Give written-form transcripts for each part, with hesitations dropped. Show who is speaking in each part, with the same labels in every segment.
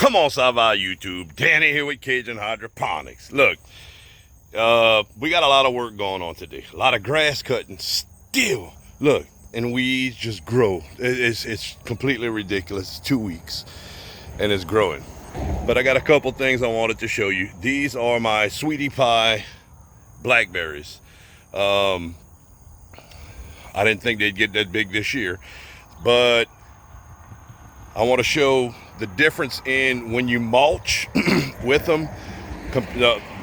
Speaker 1: Come on, Sava YouTube. Danny here with Cajun Hydroponics. Look, we got a lot of work going on today. A lot of grass cutting still. Look, and weeds just grow. It's completely ridiculous. It's 2 weeks and it's growing. But I got a couple things I wanted to show you. These are my sweetie pie blackberries. I didn't think they'd get that big this year, but I want to show the difference in when you mulch with them,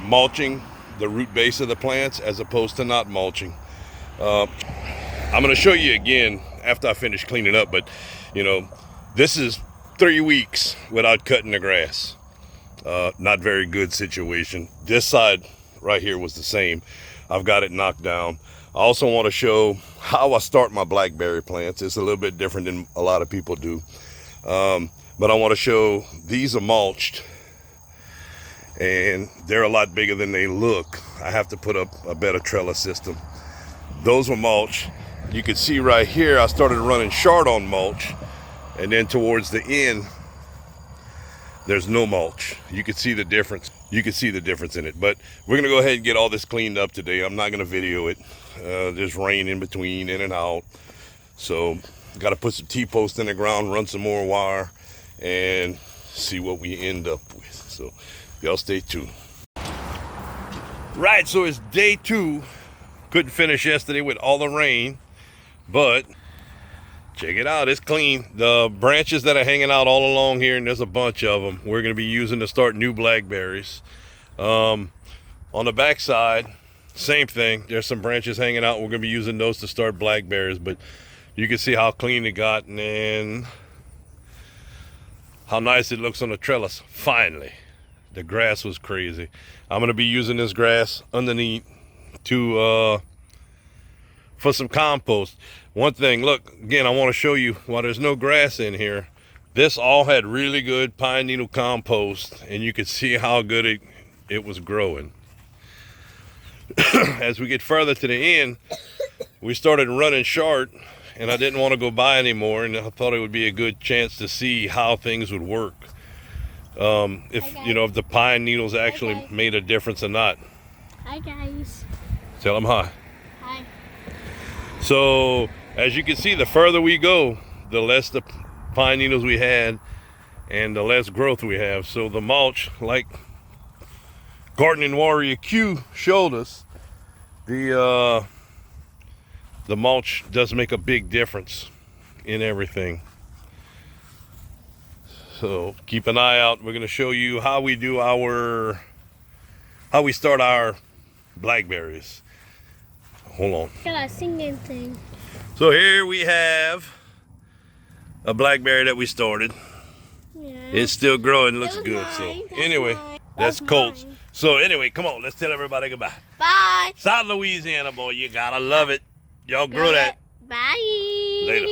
Speaker 1: mulching the root base of the plants as opposed to not mulching. I'm going to show you again after I finish cleaning up, but you know, this is 3 weeks without cutting the grass. Not very good situation. This side right here was the same. I've got it knocked down. I also want to show how I start my blackberry plants. It's a little bit different than a lot of people do. But I want to show these are mulched and they're a lot bigger than they look. I have to put up a better trellis system. Those were mulch. You can see right here I started running short on mulch, and then towards the end there's no mulch. You can see the difference. You can see the difference in it. But we're gonna go ahead and get all this cleaned up today. I'm not gonna video it. There's rain in between, in and out, so got to put some T-posts in the ground, run some more wire, and see what we end up with. So y'all stay tuned. Right, so it's day 2. Couldn't finish yesterday with all the rain, but check it out, it's clean. The branches that are hanging out all along here, and there's a bunch of them, we're going to be using to start new blackberries. On the back side, same thing. There's some branches hanging out. We're going to be using those to start blackberries, but you can see how clean it got and how nice it looks on the trellis. Finally, the grass was crazy. I'm going to be using this grass underneath to for some compost. One thing, look, again, I want to show you, while there's no grass in here, this all had really good pine needle compost, and you could see how good it was growing. As we get further to the end, we started running short, and I didn't want to go by anymore, and I thought it would be a good chance to see how things would work. If you know, if the pine needles actually made a difference or not.
Speaker 2: Hi guys.
Speaker 1: Tell them hi.
Speaker 2: Hi.
Speaker 1: So as you can see, the further we go, the less the pine needles we had and the less growth we have. So the mulch, like Gardening Warrior Q showed us, the mulch does make a big difference in everything. So keep an eye out. We're going to show you how we do how we start our blackberries. Hold on.
Speaker 2: Got a singing thing.
Speaker 1: So here we have a blackberry that we started.
Speaker 2: Yeah.
Speaker 1: It's still growing, looks
Speaker 2: That was
Speaker 1: good.
Speaker 2: mine.
Speaker 1: So
Speaker 2: That's
Speaker 1: anyway,
Speaker 2: mine.
Speaker 1: that's
Speaker 2: That's
Speaker 1: Colt's.
Speaker 2: mine.
Speaker 1: So anyway, come on, let's tell everybody goodbye.
Speaker 2: Bye.
Speaker 1: South Louisiana, boy, you gotta love it. Y'all grow that.
Speaker 2: Bye.
Speaker 1: Later.